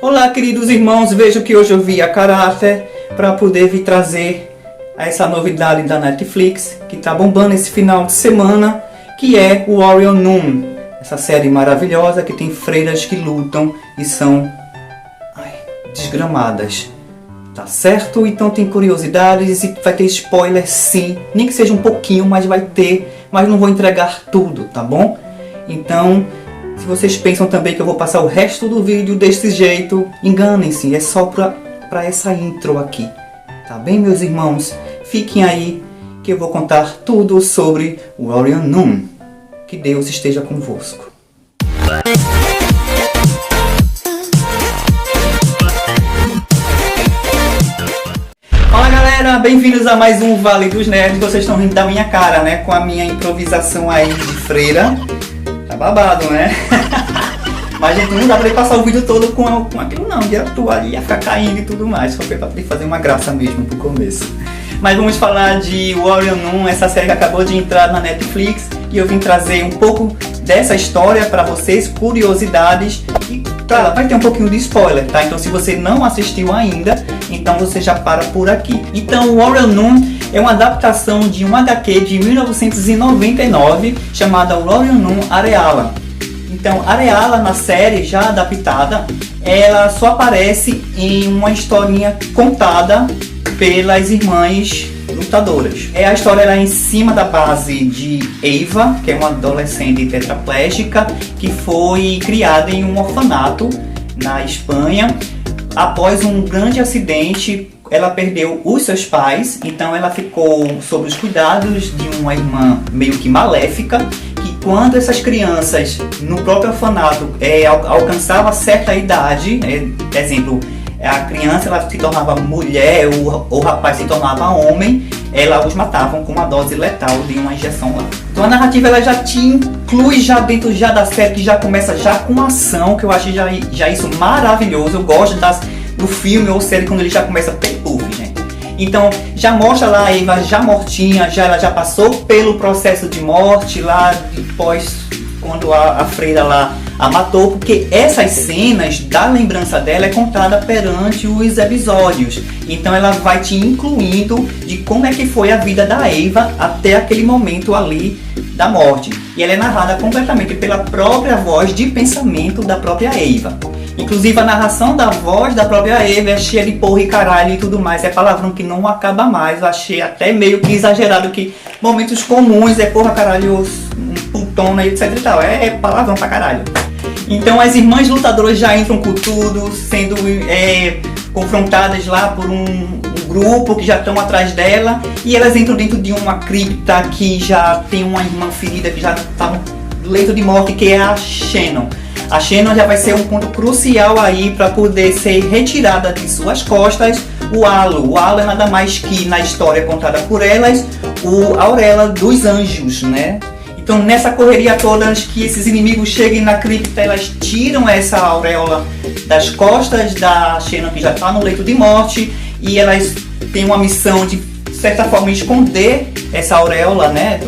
Olá, queridos irmãos, vejo que hoje eu vi a caráter para poder vir trazer essa novidade da Netflix, que está bombando esse final de semana, que é o Warrior Nun. Essa série maravilhosa que tem freiras que lutam e são desgramadas. Tá certo? Então tem curiosidades e vai ter spoiler sim, nem que seja um pouquinho, mas vai ter, mas não vou entregar tudo, tá bom? Então, se vocês pensam também que eu vou passar o resto do vídeo desse jeito, enganem-se, é só pra essa intro aqui. Tá bem, meus irmãos? Fiquem aí que eu vou contar tudo sobre o Warrior Nun. Que Deus esteja convosco. Fala galera, bem-vindos a mais um Vale dos Nerds. Vocês estão rindo da minha cara, né? Com a minha improvisação aí de freira. Tá babado, né? Mas gente, não dá pra passar o vídeo todo com aquilo não, de atuar ia ficar caindo e tudo mais. Só foi pra fazer uma graça mesmo pro começo. Mas vamos falar de Warrior Nun, essa série que acabou de entrar na Netflix. E eu vim trazer um pouco dessa história pra vocês, curiosidades. E claro, vai ter um pouquinho de spoiler, tá? Então se você não assistiu ainda, então você já para por aqui. Então Warrior Nun é uma adaptação de um HQ de 1999 chamada Warrior Nun Areala. Então Areala, na série já adaptada, ela só aparece em uma historinha contada pelas irmãs lutadoras. A história era em cima da base de Eva, que é uma adolescente tetraplégica que foi criada em um orfanato na Espanha. Após um grande acidente, ela perdeu os seus pais, então ela ficou sob os cuidados de uma irmã meio que maléfica, que quando essas crianças no próprio orfanato alcançavam certa idade, exemplo, a criança ela se tornava mulher, o rapaz se tornava homem, ela os matavam com uma dose letal de uma injeção lá. Então a narrativa ela já te inclui já dentro da série, que já começa já com ação, que eu achei já isso maravilhoso. Eu gosto do filme ou série quando ele já começa puff, gente. Então já mostra lá a Eva já mortinha, ela já passou pelo processo de morte lá depois, quando a freira lá a matou, porque essas cenas da lembrança dela é contada perante os episódios. Então ela vai te incluindo de como é que foi a vida da Eva até aquele momento ali da morte. E ela é narrada completamente pela própria voz de pensamento da própria Eva. Inclusive a narração da voz da própria Eva é cheia de porra e caralho e tudo mais. É palavrão que não acaba mais. Eu achei até meio que exagerado, que momentos comuns é porra, caralho, putona e etc e tal. É palavrão pra caralho. Então as irmãs lutadoras já entram com tudo, sendo confrontadas lá por um grupo que já estão atrás dela. E elas entram dentro de uma cripta que já tem uma irmã ferida que já está no leito de morte, que é a Shannon. A Shannon já vai ser um ponto crucial aí para poder ser retirada de suas costas o halo. O halo é nada mais que, na história contada por elas, a auréola dos anjos, né? Então nessa correria toda, antes que esses inimigos cheguem na cripta, elas tiram essa auréola das costas da Shannon, que já está no leito de morte, e elas têm uma missão de certa forma esconder essa auréola, né,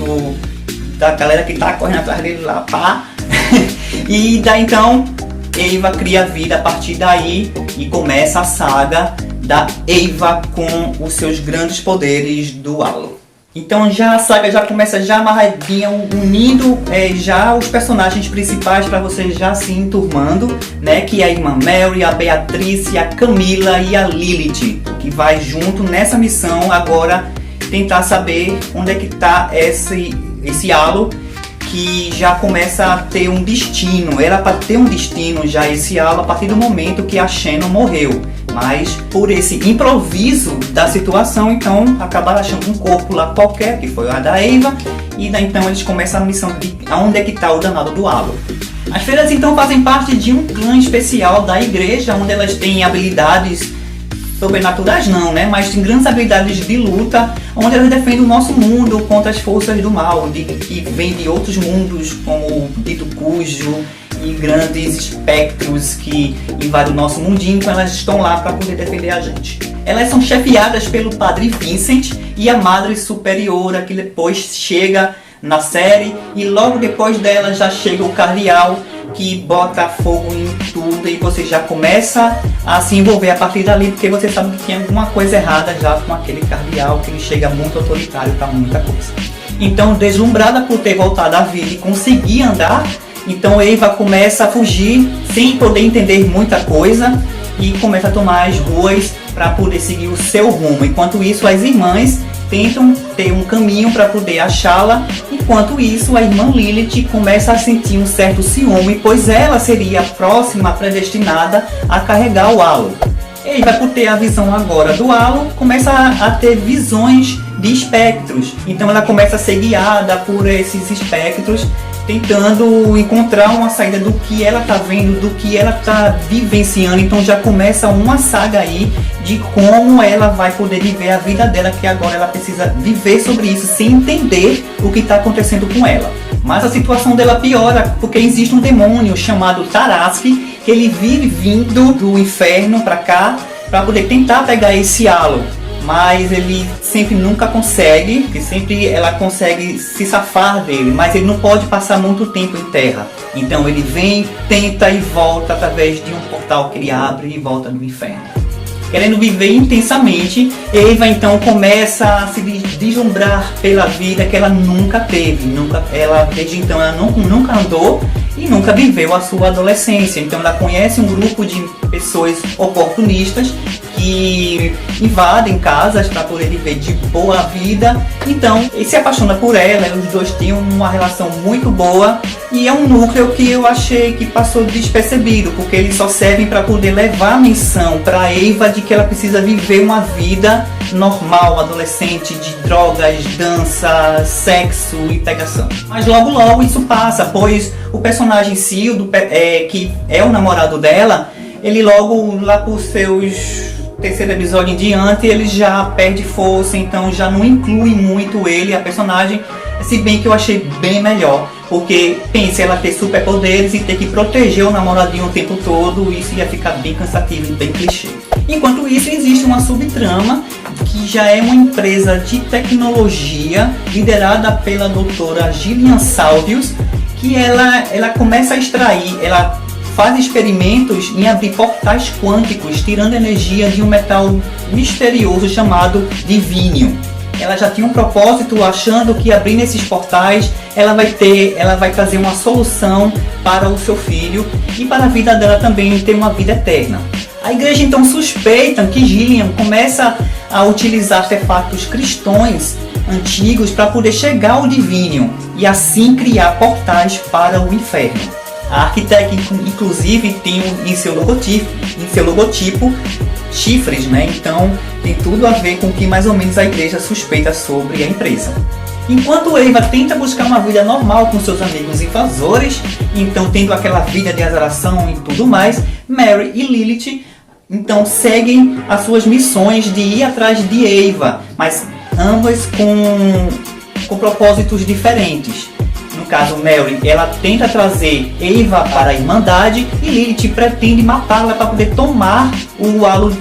da galera que está correndo atrás dele lá, pá. E daí então Eva cria a vida a partir daí e começa a saga da Eva com os seus grandes poderes do halo. Então já a saga já começa já amarradinha, unindo já os personagens principais para você já se enturmando, né? Que é a irmã Mary, a Beatriz, a Camila e a Lilith, que vai junto nessa missão agora tentar saber onde é que está esse halo, que já começa a ter um destino. Era para ter um destino já esse halo a partir do momento que a Shannon morreu. Mas por esse improviso da situação, então acabaram achando um corpo lá qualquer, que foi a da Eva, e daí então eles começam a missão de aonde é que está o danado do halo. As freiras então fazem parte de um clã especial da igreja, onde elas têm habilidades sobrenaturais não, né? Mas tem grandes habilidades de luta, onde elas defendem o nosso mundo contra as forças do mal, que vêm de outros mundos, como o dito Cujo, e grandes espectros que invadem o nosso mundinho, então elas estão lá para poder defender a gente. Elas são chefiadas pelo Padre Vincent e a Madre Superiora, que depois chega na série, e logo depois dela já chega o Cardeal, que bota fogo em tudo e você já começa a se envolver a partir dali, porque você sabe que tem alguma coisa errada já com aquele cardeal, que ele chega muito autoritário para muita coisa. Então, deslumbrada por ter voltado à vida e conseguir andar, então Eva começa a fugir sem poder entender muita coisa e começa a tomar as ruas para poder seguir o seu rumo. Enquanto isso, as irmãs tentam ter um caminho para poder achá-la. Enquanto isso, a irmã Lilith começa a sentir um certo ciúme, pois ela seria a próxima predestinada a carregar o halo. Eva, por ter a visão agora do halo, começa a ter visões de espectros. Então ela começa a ser guiada por esses espectros, tentando encontrar uma saída do que ela está vendo, do que ela está vivenciando. Então já começa uma saga aí de como ela vai poder viver a vida dela, que agora ela precisa viver sobre isso sem entender o que está acontecendo com ela. Mas a situação dela piora, porque existe um demônio chamado Tarrasque, que ele vive vindo do inferno para cá, para poder tentar pegar esse halo. Mas ele sempre nunca consegue, que sempre ela consegue se safar dele, mas ele não pode passar muito tempo em terra. Então ele vem, tenta e volta através de um portal que ele abre e volta no inferno. Querendo viver intensamente, Eva então começa a se deslumbrar pela vida que ela nunca teve. Desde então ela nunca andou e nunca viveu a sua adolescência. Então ela conhece um grupo de pessoas oportunistas que invadem casas para poder viver de boa vida. Então ele se apaixona por ela, os dois têm uma relação muito boa, e é um núcleo que eu achei que passou despercebido, porque eles só servem para poder levar a missão para Eva de que ela precisa viver uma vida normal, adolescente, de drogas, dança, sexo e pegação. Mas logo isso passa, pois o personagem Sildo, que é o namorado dela, ele logo lá por seus terceiro episódio em diante, ele já perde força, então já não inclui muito ele, a personagem, se bem que eu achei bem melhor, porque pensa ela ter superpoderes e ter que proteger o namoradinho o tempo todo, isso ia ficar bem cansativo e bem clichê. Enquanto isso, existe uma subtrama que já é uma empresa de tecnologia liderada pela doutora Gillian Salvius, que ela começa a extrair, ela faz experimentos em abrir portais quânticos, tirando energia de um metal misterioso chamado divínio. Ela já tinha um propósito, achando que abrindo esses portais ela vai trazer uma solução para o seu filho e para a vida dela também ter uma vida eterna. A igreja então suspeita que Gillian começa a utilizar artefatos cristãos antigos para poder chegar ao divínio e assim criar portais para o inferno. A arquiteta inclusive tem em seu logotipo chifres, né? Então tem tudo a ver com o que mais ou menos a igreja suspeita sobre a empresa. Enquanto Eva tenta buscar uma vida normal com seus amigos invasores, então tendo aquela vida de azaração e tudo mais, Mary e Lilith então seguem as suas missões de ir atrás de Eva, mas ambas com propósitos diferentes. No caso, Mary, ela tenta trazer Eva para a Irmandade e Lilith pretende matá-la para poder tomar o halo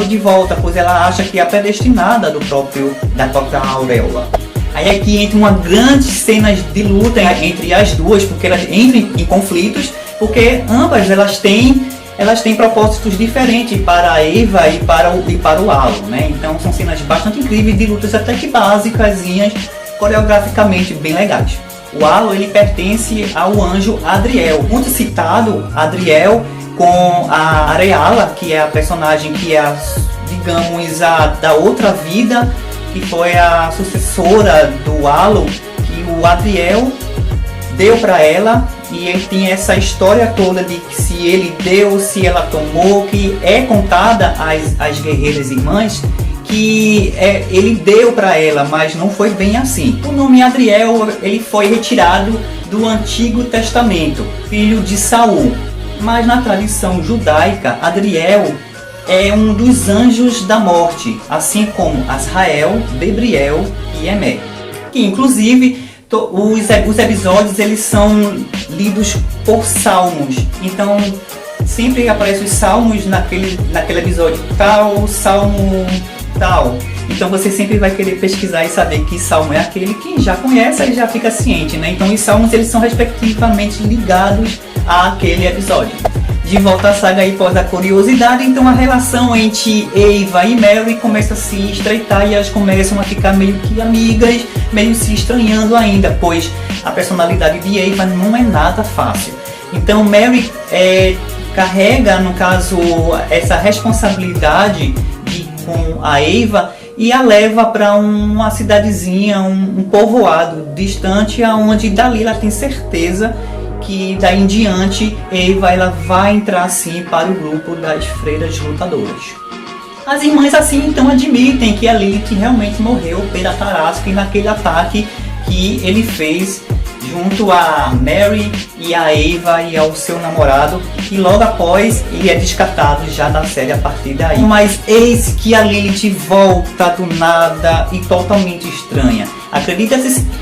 de volta, pois ela acha que é a predestinada da própria Auréola. Aí aqui entra uma grande cena de luta entre as duas, porque elas entram em conflitos, porque ambas elas têm propósitos diferentes para a Eva e para o halo, né? Então são cenas bastante incríveis, de lutas até que básicas, coreograficamente bem legais. O halo ele pertence ao anjo Adriel, muito citado Adriel com a Areala, que é a personagem que é, digamos, da outra vida, que foi a sucessora do halo, que o Adriel deu para ela, e ele tem essa história toda de que se ele deu, se ela tomou, que é contada às guerreiras irmãs, que ele deu para ela, mas não foi bem assim. O nome Adriel ele foi retirado do Antigo Testamento, filho de Saul, mas na tradição judaica, Adriel é um dos anjos da morte, assim como Azrael, Debriel e Emé, que inclusive os episódios eles são lidos por salmos, então sempre aparecem os salmos naquele episódio, tal salmo tal. Então você sempre vai querer pesquisar e saber que salmo é aquele. Quem já conhece aí já fica ciente, né? Então os salmos eles são respectivamente ligados àquele episódio. De volta à saga aí pós a curiosidade, então a relação entre Ava e Mary começa a se estreitar e elas começam a ficar meio que amigas, meio se estranhando ainda, pois a personalidade de Ava não é nada fácil. Então Mary carrega, no caso, essa responsabilidade com a Ava e a leva para uma cidadezinha, um povoado distante, aonde dali ela tem certeza que daí em diante ela vai entrar sim para o grupo das freiras lutadoras. As irmãs assim então admitem que a Lilith realmente morreu pela Tarrasque naquele ataque que ele fez junto a Mary e a Ava e ao seu namorado, e logo após ele é descartado já da série a partir daí. Mas eis que a Lilith volta do nada e totalmente estranha.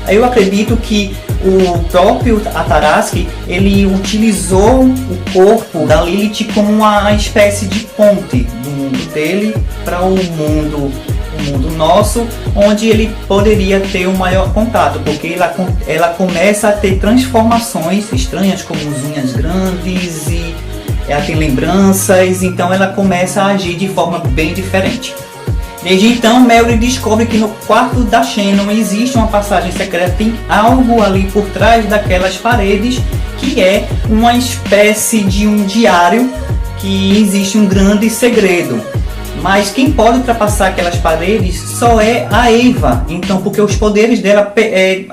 Eu acredito que o próprio Tarrasque ele utilizou o corpo da Lilith como uma espécie de ponte do mundo dele para o mundo nosso, onde ele poderia ter um maior contato, porque ela começa a ter transformações estranhas, como unhas grandes, e ela tem lembranças, então ela começa a agir de forma bem diferente. Desde então, Mary descobre que no quarto da Shannon existe uma passagem secreta, tem algo ali por trás daquelas paredes, que é uma espécie de um diário, que existe um grande segredo. Mas quem pode ultrapassar aquelas paredes só é a Ava, então, porque os poderes dela,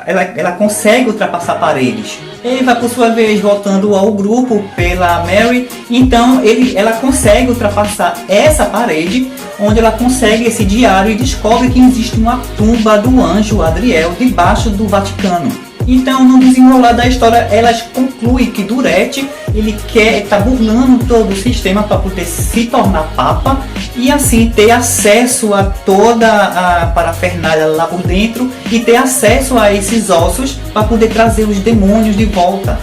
ela consegue ultrapassar paredes. Ava, por sua vez, voltando ao grupo pela Mary, então ela consegue ultrapassar essa parede, onde ela consegue esse diário e descobre que existe uma tumba do anjo Adriel debaixo do Vaticano. Então, no desenrolar da história, elas concluem que Durete ele tá burlando todo o sistema para poder se tornar papa e assim ter acesso a toda a parafernália lá por dentro e ter acesso a esses ossos para poder trazer os demônios de volta.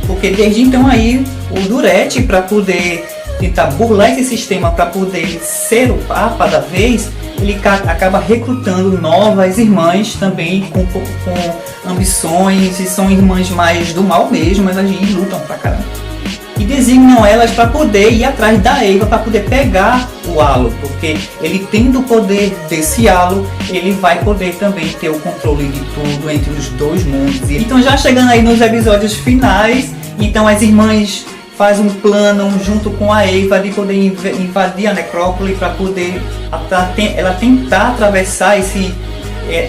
Porque desde então aí o Durete, para poder tentar burlar esse sistema para poder ser o papa da vez, ele acaba recrutando novas irmãs também com ambições, e são irmãs mais do mal mesmo, mas elas lutam pra caramba. E designam elas para poder ir atrás da Ava, para poder pegar o halo, porque ele tendo o poder desse halo, ele vai poder também ter o controle de tudo entre os dois mundos. Então, já chegando aí nos episódios finais, então as irmãs fazem um plano junto com a Ava de poder invadir a necrópole para poder ela tentar atravessar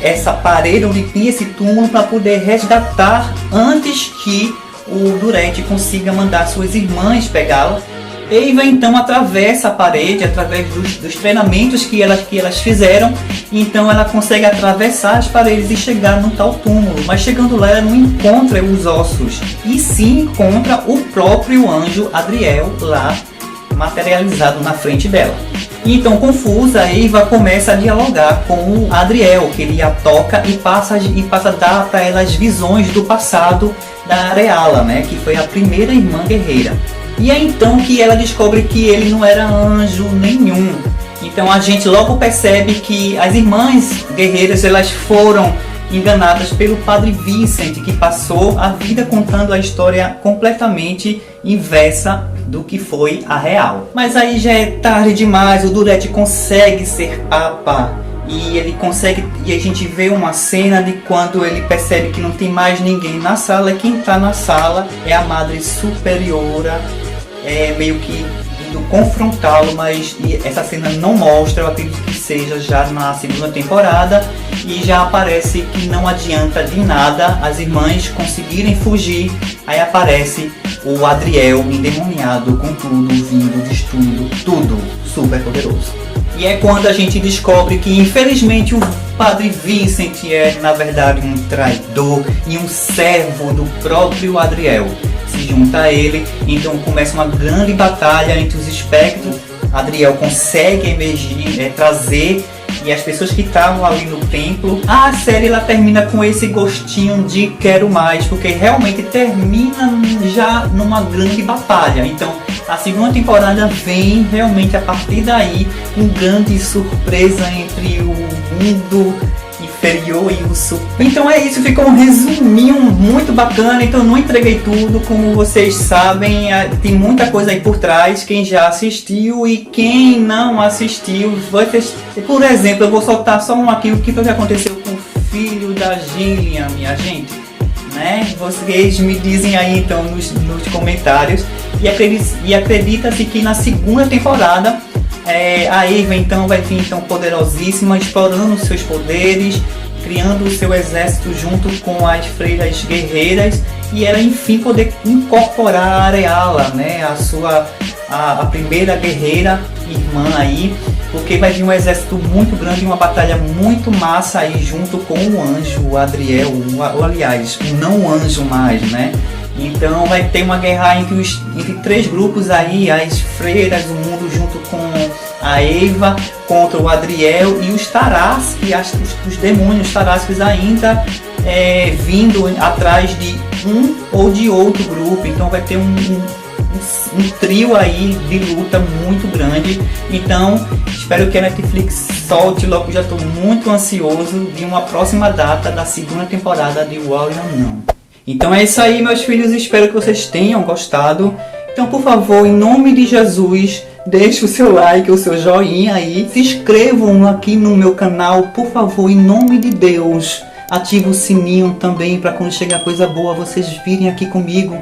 essa parede onde tem esse túmulo para poder resgatar antes que o Durete consiga mandar suas irmãs pegá-la. Ava então atravessa a parede através dos treinamentos que elas fizeram, então ela consegue atravessar as paredes e chegar no tal túmulo, mas chegando lá ela não encontra os ossos, e sim encontra o próprio anjo Adriel lá materializado na frente dela. Então, confusa, Ava começa a dialogar com o Adriel, que ele a toca e passa a dar para ela as visões do passado da Areala, né, que foi a primeira irmã guerreira. E é então que ela descobre que ele não era anjo nenhum. Então a gente logo percebe que as irmãs guerreiras elas foram enganadas pelo Padre Vincent, que passou a vida contando a história completamente inversa do que foi a real. Mas aí já é tarde demais, o Durete consegue ser papa e ele consegue, e a gente vê uma cena de quando ele percebe que não tem mais ninguém na sala, e quem está na sala é a Madre Superiora, meio que indo confrontá-lo, mas essa cena não mostra, eu acredito que seja já na segunda temporada, e já aparece que não adianta de nada as irmãs conseguirem fugir, aí aparece o Adriel endemoniado com tudo, vindo, destruindo tudo, super poderoso. E é quando a gente descobre que infelizmente o Padre Vincent é na verdade um traidor e um servo do próprio Adriel. Se junta a ele, então começa uma grande batalha entre os espectros. Adriel consegue emergir, trazer, e as pessoas que estavam ali no templo. A série ela termina com esse gostinho de quero mais, porque realmente termina já numa grande batalha. Então a segunda temporada vem realmente a partir daí com grande surpresa entre o mundo inferior e urso. Então é isso, ficou um resuminho muito bacana. Então eu não entreguei tudo, como vocês sabem, tem muita coisa aí por trás. Quem já assistiu e quem não assistiu, por exemplo, eu vou soltar só um aqui, o que foi que aconteceu com o filho da Gillian, minha gente, né? Vocês me dizem aí então nos comentários. E acredita-se que na segunda temporada a Eva então vai vir então poderosíssima, explorando os seus poderes, criando o seu exército junto com as freiras guerreiras, e ela enfim poder incorporar a Areala, né, a primeira guerreira irmã aí, porque vai vir um exército muito grande, uma batalha muito massa aí junto com o anjo, o Adriel, ou aliás, o não anjo mais, né? Então vai ter uma guerra entre três grupos aí, as freiras do mundo junto com a Eva contra o Adriel, e os Tarrasque, os demônios Tarrasques ainda vindo atrás de um ou de outro grupo. Então vai ter um trio aí de luta muito grande. Então espero que a Netflix solte logo, já estou muito ansioso de uma próxima data da segunda temporada de Warrior Nun. Então é isso aí, meus filhos, espero que vocês tenham gostado. Então, por favor, em nome de Jesus, deixe o seu like, o seu joinha aí. Se inscrevam aqui no meu canal, por favor, em nome de Deus. Ative o sininho também, para quando chegar coisa boa, vocês virem aqui comigo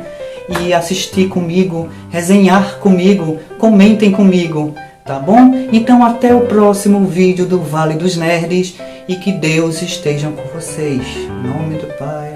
e assistir comigo, resenhar comigo, comentem comigo, tá bom? Então até o próximo vídeo do Vale dos Nerds, e que Deus esteja com vocês. Em nome do Pai,